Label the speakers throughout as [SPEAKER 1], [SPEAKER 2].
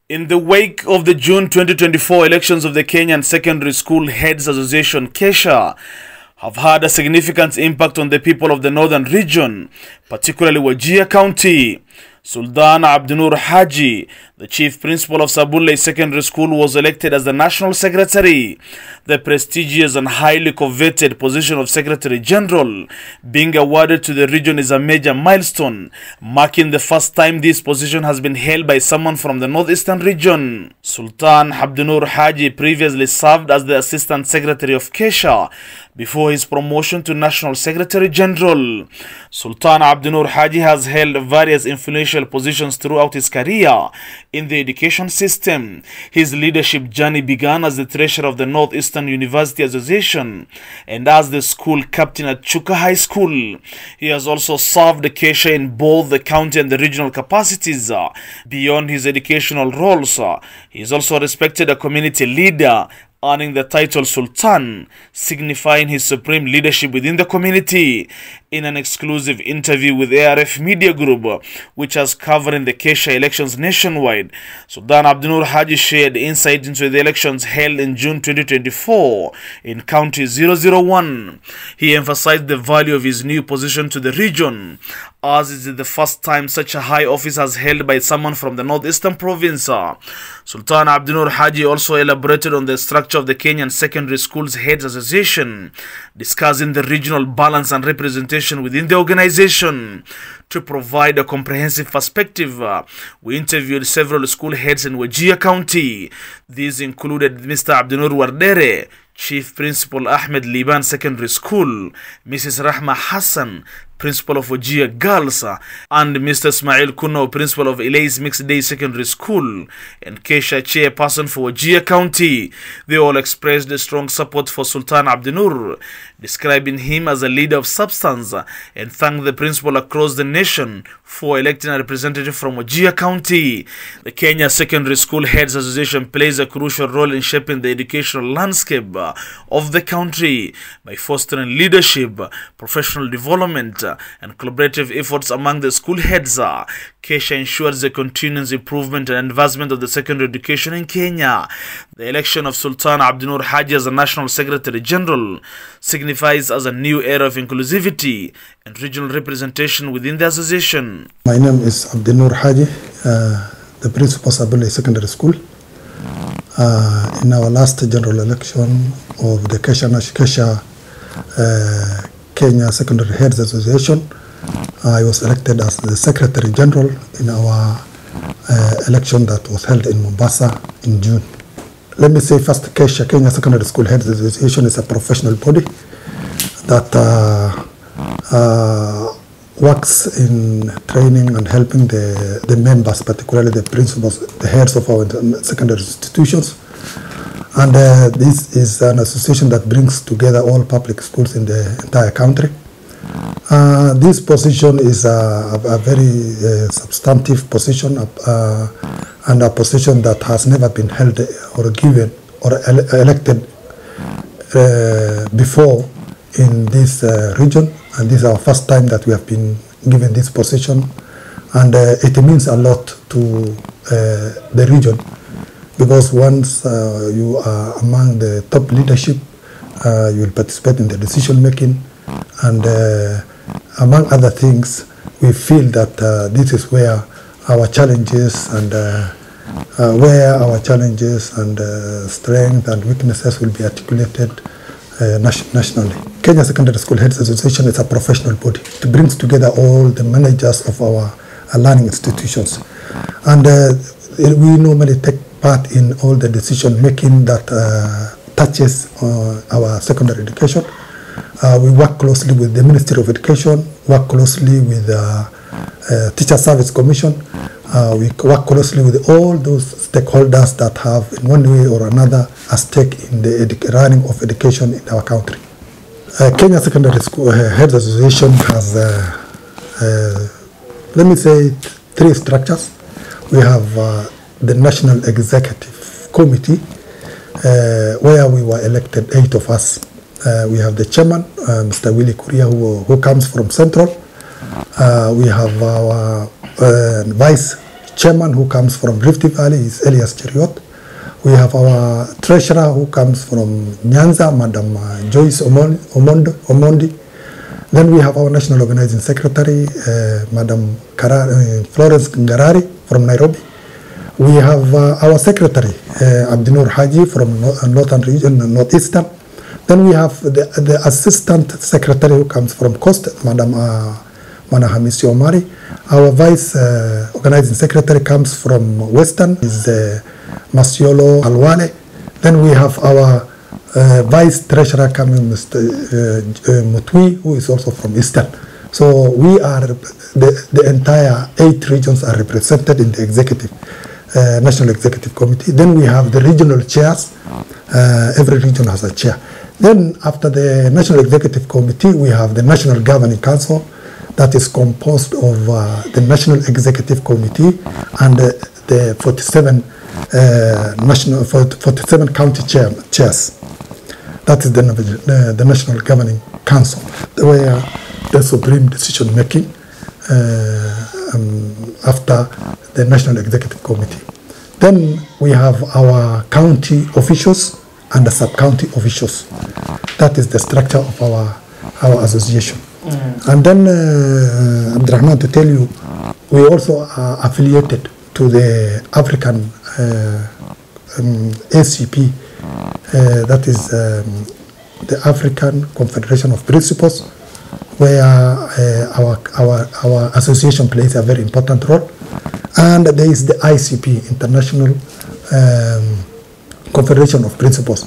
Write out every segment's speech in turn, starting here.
[SPEAKER 1] In the wake of the June 2024 elections of the Kenyan Secondary School Heads Association, KESSHA, have had a significant impact on the people of the northern region, particularly Wajir County. Sultan Abdinoor Hajji, the chief principal of Sabunley Secondary School, was elected as the national secretary. The prestigious and highly coveted position of Secretary General being awarded to the region is a major milestone, marking the first time this position has been held by someone from the northeastern region. Sultan Abdinoor Hajji previously served as the assistant secretary of KESSHA before his promotion to national secretary general. Sultan Abdinoor Hajji has held various influential positions throughout his career in the education system. His leadership journey began as the treasurer of the Northeastern University Association and as the school captain at Chuka High School. He has also served KESSHA in both the county and the regional capacities. Beyond his educational roles, he is also respected a community leader, earning the title Sultan, signifying his supreme leadership within the community. In an exclusive interview with ARF Media Group, which has covered the KESSHA elections nationwide, Sultan Abdinoor Hajji shared insight into the elections held in June 2024 in County 001. He emphasized the value of his new position to the region, as it is the first time such a high office has held by someone from the northeastern province. Sultan Abdinoor Hajji also elaborated on the structure of the Kenyan Secondary Schools Heads Association, discussing the regional balance and representation within the organization. To provide a comprehensive perspective, we interviewed several school heads in Wajir County. These included Mr. Abdinoor Wardere, Chief Principal Ahmed Liban Secondary School, Mrs. Rahma Hassan, Principal of Wajir Girls, and Mr. Ismail Kuno, Principal of Elais Mixed Day Secondary School, and KESSHA Chairperson for Wajir County. They all expressed a strong support for Sultan Abdinoor, describing him as a leader of substance, and thanked the principal across the nation for electing a representative from Wajir County. The Kenya Secondary School Heads Association plays a crucial role in shaping the educational landscape of the country by fostering leadership, professional development, and collaborative efforts among the school heads. KESSHA ensures the continuous improvement and advancement of the secondary education in Kenya. The election of Sultan Abdinoor Hajji as a National Secretary General signifies as a new era of inclusivity and regional representation within the association.
[SPEAKER 2] My name is Abdinoor Hajji, the principal of Sabunley Secondary School. In our last general election of the KESSHA Kenya Secondary Heads Association, I was elected as the Secretary General in our election that was held in Mombasa in June. Let me say first, KESSHA, Kenya Secondary School Heads Association, is a professional body that works in training and helping the members, particularly the principals, the heads of our secondary institutions. And this is an association that brings together all public schools in the entire country. This position is a very substantive position and a position that has never been held or given or elected before in this region. And this is our first time that we have been given this position. And it means a lot to the region, because once you are among the top leadership, you will participate in the decision making, and among other things, we feel that this is where our challenges and strengths and weaknesses will be articulated nationally. Kenya Secondary School Heads Association is a professional body. It brings together all the managers of our learning institutions, and we normally take part in all the decision making that touches our secondary education. We work closely with the Ministry of Education, work closely with the Teacher Service Commission. We work closely with all those stakeholders that have, in one way or another, a stake in the running of education in our country. Kenya Secondary School Heads Association has, let me say, three structures. We have the National Executive Committee, where we were elected, 8 of us. We have the chairman, Mr. Willie Kuria, who comes from Central. We have our vice chairman who comes from Rift Valley is Elias Cheriot. We have our treasurer who comes from Nyanza, Madam Joyce Omondi. Then we have our national organizing secretary, Madam Florence Ngarari from Nairobi. We have our secretary, Abdinoor Hajji from Northern Region, Northeastern. Then we have the assistant secretary who comes from Coast, Madam Mana Hamisi Omari. Our vice organizing secretary comes from Western, is Masiolo Alwale. Then we have our vice treasurer coming, Mr. Mutwi, who is also from Eastern. So we are, the entire 8 regions are represented in the executive, National Executive Committee. Then we have the regional chairs. Every region has a chair. Then after the National Executive Committee, we have the National Governing Council that is composed of the National Executive Committee and the 47 47 county chairs. That is the National Governing Council, where the supreme decision making after the National Executive Committee. Then we have our county officials and the sub-county officials. That is the structure of our association. And then, Abdurrahman, to tell you, we also are affiliated to the African ACP, that is the African Confederation of Principals, where our association plays a very important role. And there is the ICP, International Confederation of Principals.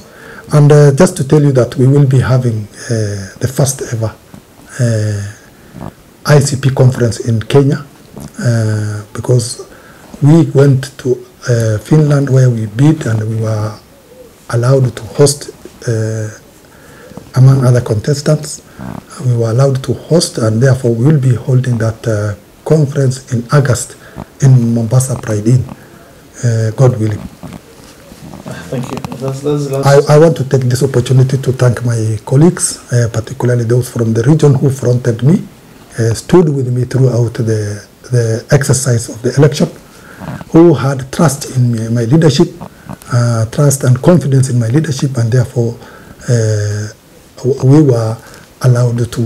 [SPEAKER 2] And just to tell you that we will be having the first ever ICP conference in Kenya, because we went to Finland where we bid and we were allowed to host, among other contestants, we were allowed to host, and therefore we will be holding that conference in August in Mombasa Pride Inn, God willing.
[SPEAKER 1] Thank you. That's the last.
[SPEAKER 2] I want to take this opportunity to thank my colleagues, particularly those from the region who fronted me, stood with me throughout the exercise of the election, who had trust in me, my leadership, trust and confidence in my leadership, and therefore we were allowed to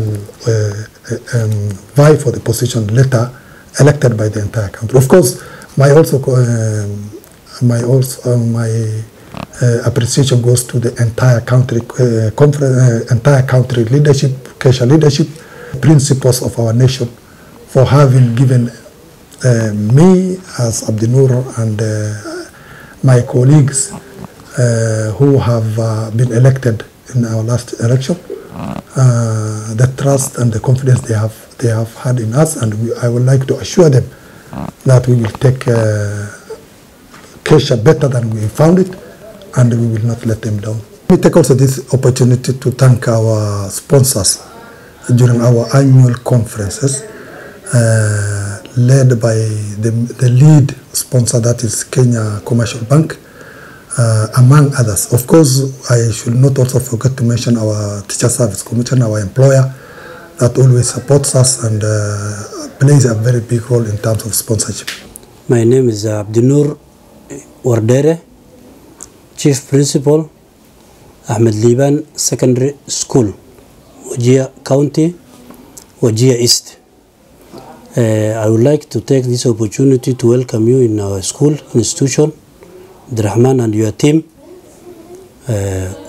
[SPEAKER 2] vie for the position later elected by the entire country. Of course, my appreciation goes to the entire country entire country leadership, KESSHA leadership, principles of our nation, for having given me as Abdinoor and my colleagues who have been elected in our last election, the trust and the confidence they have had in us, and I would like to assure them that we will take KESSHA better than we found it, and we will not let them down. We take also this opportunity to thank our sponsors during our annual conferences, led by the lead sponsor, that is Kenya Commercial Bank, among others. Of course, I should not also forget to mention our Teacher Service Commission, our employer, that always supports us and plays a very big role in terms of sponsorship.
[SPEAKER 3] My name is Abdinoor Wardere, Chief Principal, Ahmed Liban Secondary School, Wajir County, Wajir East. I would like to take this opportunity to welcome you in our school institution, Abdurrahman and your team.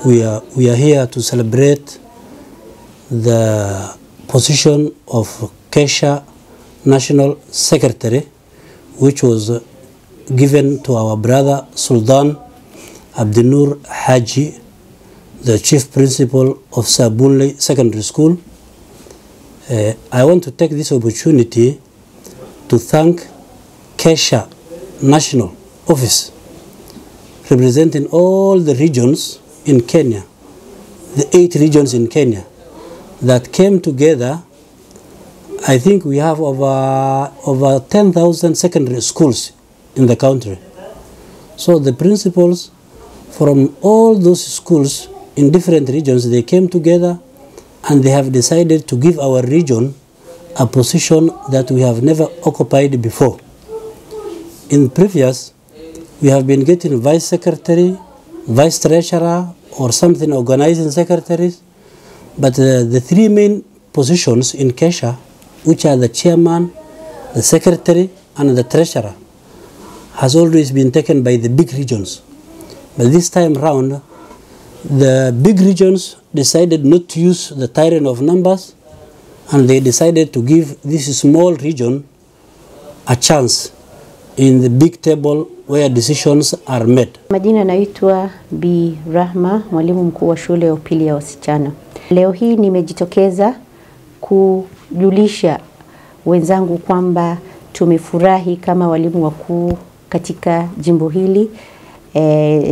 [SPEAKER 3] We are here to celebrate the position of KESSHA National Secretary, which was given to our brother Sultan Abdinoor Hajji, the Chief Principal of Sabunli Secondary School. I want to take this opportunity to thank KESSHA National Office, representing all the regions in Kenya, the 8 regions in Kenya, that came together. I think we have over 10,000 secondary schools in the country. So the principals from all those schools in different regions, they came together and they have decided to give our region a position that we have never occupied before. In previous, we have been getting vice secretary, vice treasurer, or something organizing secretaries, but the three main positions in KESSHA, which are the chairman, the secretary, and the treasurer, has always been taken by the big regions. But this time round, the big regions decided not to use the tyrant of numbers, and they decided to give this small region a chance in the big table where decisions are made.
[SPEAKER 4] Majina naitwa Bi Rahma, mwalimu mkuu wa shule ya upili ya wasichana. Leo hii nimejitokeza kujulisha wenzangu kwamba tumefurahi kama walimu wakuu katika jimbo hili,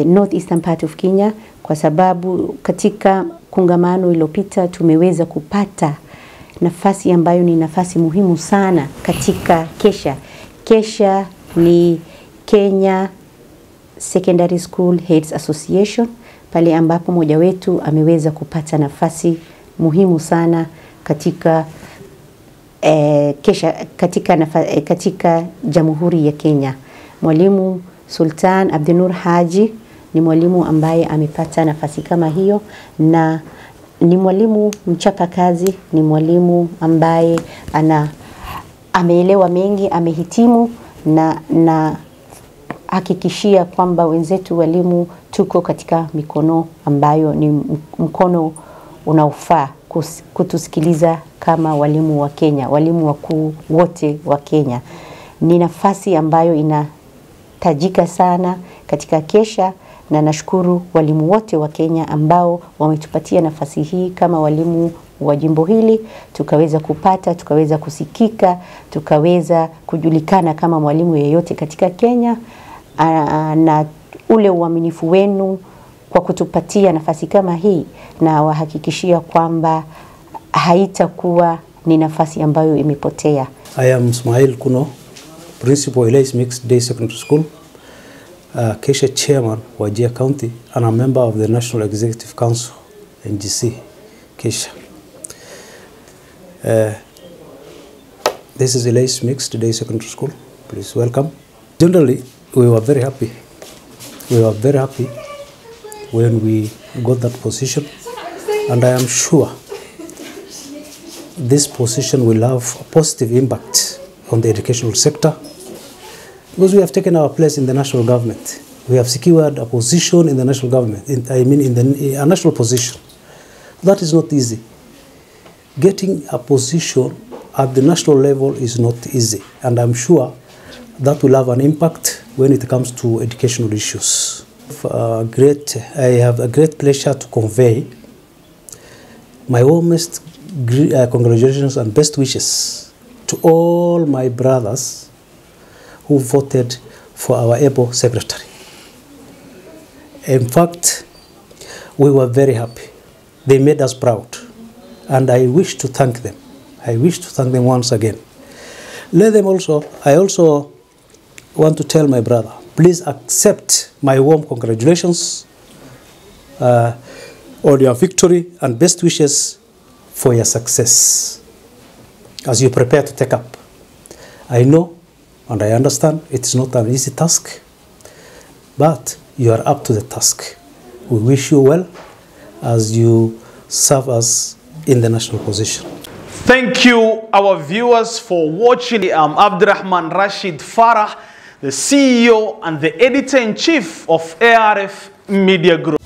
[SPEAKER 4] North Eastern part of Kenya, kwa sababu katika kongamano iliyopita tumeweza kupata nafasi ambayo ni nafasi muhimu sana katika KESSHA. KESSHA ni Kenya Secondary School Heads Association, pale ambapo mmoja wetu ameweza kupata nafasi muhimu sana katika KESSHA katika Jamhuri ya Kenya. Mwalimu Sultan Abdinoor Hajji ni mwalimu ambaye amepata nafasi kama hiyo, na ni mwalimu mchapa kazi, ni mwalimu ambaye ameelewa mengi, amehitimu, na hakikishia kwamba wenzetu walimu tuko katika mikono ambayo ni mkono unaofaa kutusikiliza kama walimu wa Kenya, walimu wakuu wote wa Kenya. Ni nafasi ambayo inatajika sana katika KESSHA, na nashukuru walimu wote wa Kenya ambao wametupatia nafasi hii kama walimu wa jimbo hili, tukaweza kusikika, tukaweza kujulikana kama mwalimu yeyote katika Kenya, na ule uaminifu wenu kwa kutupatia nafasi kama hii, na wahakikishia kwamba haitakuwa ni nafasi ambayo imepotea.
[SPEAKER 3] I am Ismail Kuno, Principal Elias Mixed Day Secondary School, KESSHA Chairman, Wajir County, and a member of the National Executive Council, NGC, KESSHA. This is Elias Mixed Day Secondary School. Please welcome. Generally, we were very happy. We were very happy when we got that position, and I am sure this position will have a positive impact on the educational sector, because we have taken our place in the national government. We have secured a position in the national government, a national position. That is not easy. Getting a position at the national level is not easy, and I'm sure that will have an impact when it comes to educational issues. I have a great pleasure to convey my warmest congratulations and best wishes to all my brothers who voted for our able secretary. In fact, we were very happy. They made us proud, and I wish to thank them. I wish to thank them once again. I also want to tell my brother, please accept my warm congratulations on your victory, and best wishes for your success as you prepare to take up. I know and I understand it's not an easy task, but you are up to the task. We wish you well as you serve us in the national position.
[SPEAKER 1] Thank you, our viewers, for watching. I'm Abdirahman Rashid Farah, the CEO and the Editor-in-Chief of ARF Media Group.